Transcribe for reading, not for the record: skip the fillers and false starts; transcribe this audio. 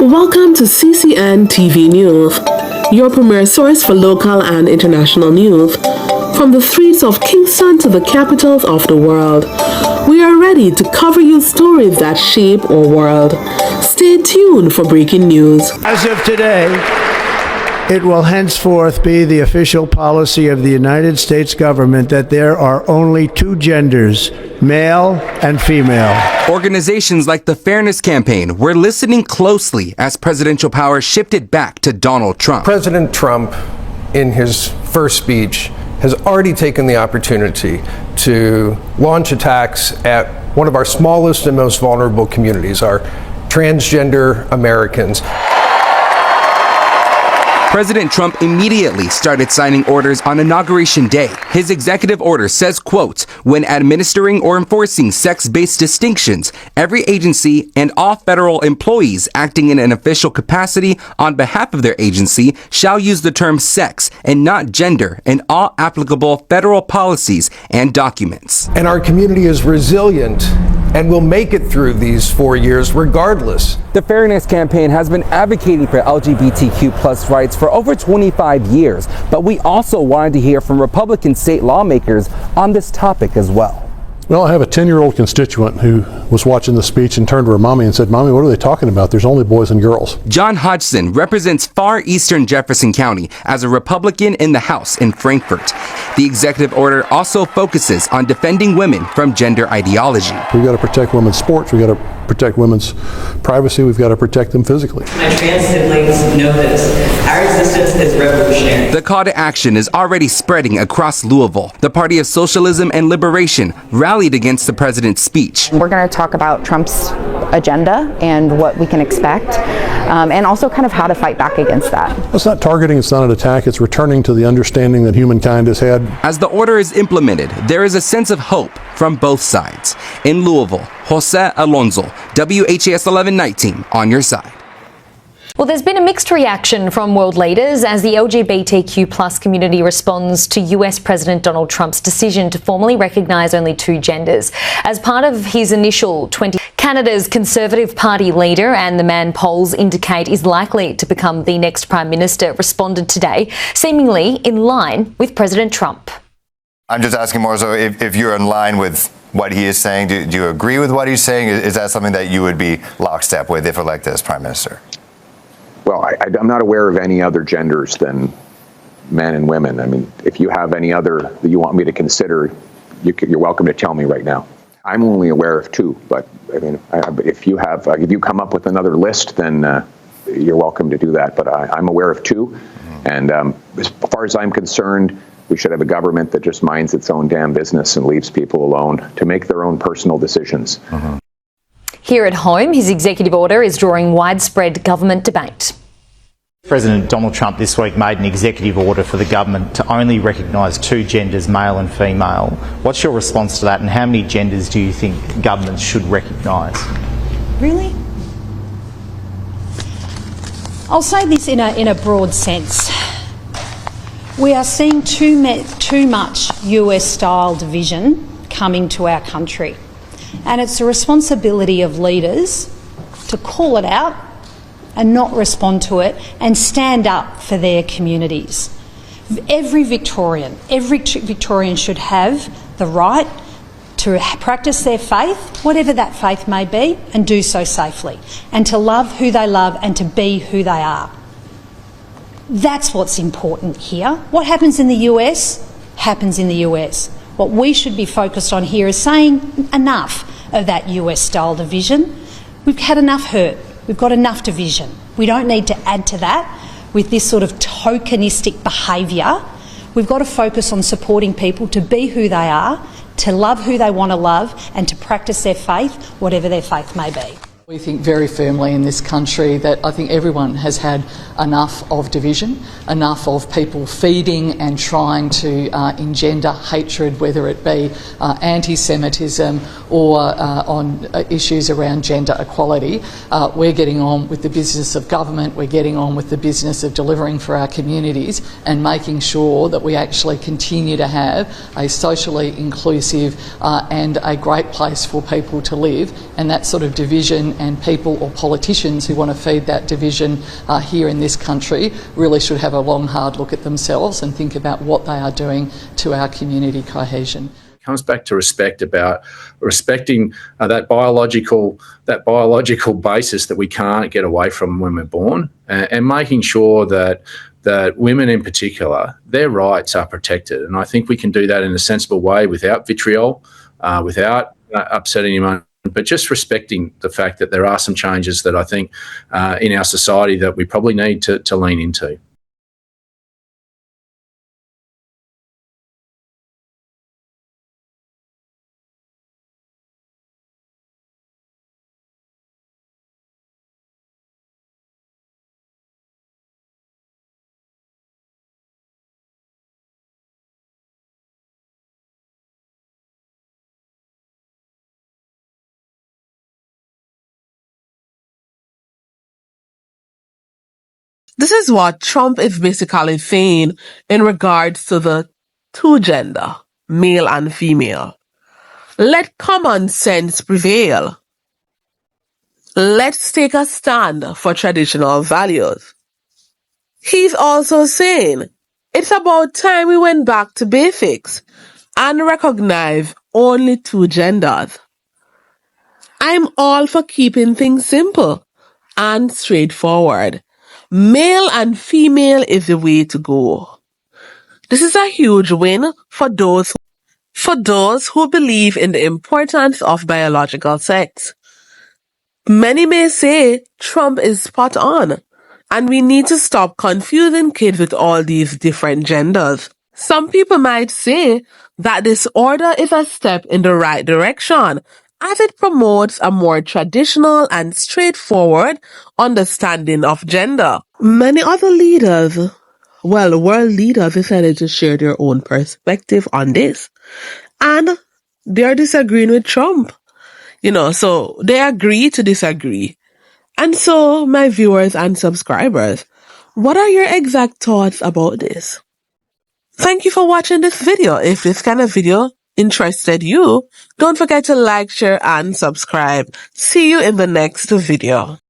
Welcome to CCN TV News, your premier source for local and international news. From the streets of Kingston to the capitals of the world, we are ready to cover you stories that shape our world. Stay tuned for breaking news. As of today, it will henceforth be the official policy of the United States government that there are only two genders, male and female. Organizations like the Fairness Campaign were listening closely as presidential power shifted back to Donald Trump. President Trump, in his first speech, has already taken the opportunity to launch attacks at one of our smallest and most vulnerable communities, our transgender Americans. President Trump immediately started signing orders on Inauguration Day. His executive order says, quote, when administering or enforcing sex-based distinctions, every agency and all federal employees acting in an official capacity on behalf of their agency shall use the term sex and not gender in all applicable federal policies and documents. And our community is resilient and will make it through these 4 years regardless. The Fairness Campaign has been advocating for LGBTQ plus rights for over 25 years, but we also wanted to hear from Republican state lawmakers on this topic as well. Well, I have a 10-year-old constituent who was watching the speech and turned to her mommy and said, "Mommy, what are they talking about? There's only boys and girls." John Hodgson represents far eastern Jefferson County as a Republican in the House in Frankfort. The executive order also focuses on defending women from gender ideology. We've got to protect women's sports. We've got to protect women's privacy. We've got to protect them physically. My trans siblings know this. Our existence is revolutionary. The call to action is already spreading across Louisville. The Party of Socialism and Liberation rallied against the president's speech. We're going to talk about Trump's agenda and what we can expect, and also kind of how to fight back against that. It's not targeting, it's not an attack, it's returning to the understanding that humankind has had. As the order is implemented, there is a sense of hope from both sides. In Louisville, Jose Alonso, WHAS 1119, on your side. Well, there's been a mixed reaction from world leaders as the LGBTQ plus community responds to US President Donald Trump's decision to formally recognise only two genders. As part of his initial Canada's Conservative Party leader and the man polls indicate is likely to become the next Prime Minister responded today, seemingly in line with President Trump. I'm just asking more so if you're in line with what he is saying. Do you agree with what he's saying? Is that something that you would be lockstep with if elected as Prime Minister? Well, I'm not aware of any other genders than men and women. I mean, if you have any other that you want me to consider, you're welcome to tell me right now. I'm only aware of two, but I mean, if you come up with another list, then you're welcome to do that. But I'm aware of two, and as far as I'm concerned, we should have a government that just minds its own damn business and leaves people alone to make their own personal decisions. Here at home, his executive order is drawing widespread government debate. President Donald Trump this week made an executive order for the government to only recognise two genders, male and female. What's your response to that, and how many genders do you think governments should recognise? Really? I'll say this in a broad sense. We are seeing too much US-style division coming to our country. And it's the responsibility of leaders to call it out and not respond to it and stand up for their communities. Every Victorian should have the right to practice their faith, whatever that faith may be, and do so safely, and to love who they love and to be who they are. That's what's important here. What happens in the US happens in the US. What we should be focused on here is saying enough of that US-style division. We've had enough hurt. We've got enough division. We don't need to add to that with this sort of tokenistic behaviour. We've got to focus on supporting people to be who they are, to love who they want to love, and to practice their faith, whatever their faith may be. We think very firmly in this country that I think everyone has had enough of division, enough of people feeding and trying to engender hatred, whether it be anti-Semitism or on issues around gender equality. We're getting on with the business of government, we're getting on with the business of delivering for our communities and making sure that we actually continue to have a socially inclusive and a great place for people to live, and that sort of division and people or politicians who want to feed that division here in this country really should have a long, hard look at themselves and think about what they are doing to our community cohesion. Comes back to respect, about respecting that biological basis that we can't get away from when we're born, and making sure that women in particular, their rights are protected. And I think we can do that in a sensible way without vitriol, without upsetting anyone, but just respecting the fact that there are some changes that I think in our society that we probably need to lean into. This is what Trump is basically saying in regards to the two gender, male and female. Let common sense prevail. Let's take a stand for traditional values. He's also saying it's about time we went back to basics and recognize only two genders. I'm all for keeping things simple and straightforward. Male and female is the way to go. This is a huge win for those who believe in the importance of biological sex. Many may say Trump is spot on, and we need to stop confusing kids with all these different genders. Some people might say that this order is a step in the right direction, as it promotes a more traditional and straightforward understanding of gender. Many other world leaders decided to share their own perspective on this. And they're disagreeing with Trump. So they agree to disagree. And so, my viewers and subscribers, what are your exact thoughts about this? Thank you for watching this video. If this kind of video interested you, don't forget to like, share, and subscribe. See you in the next video.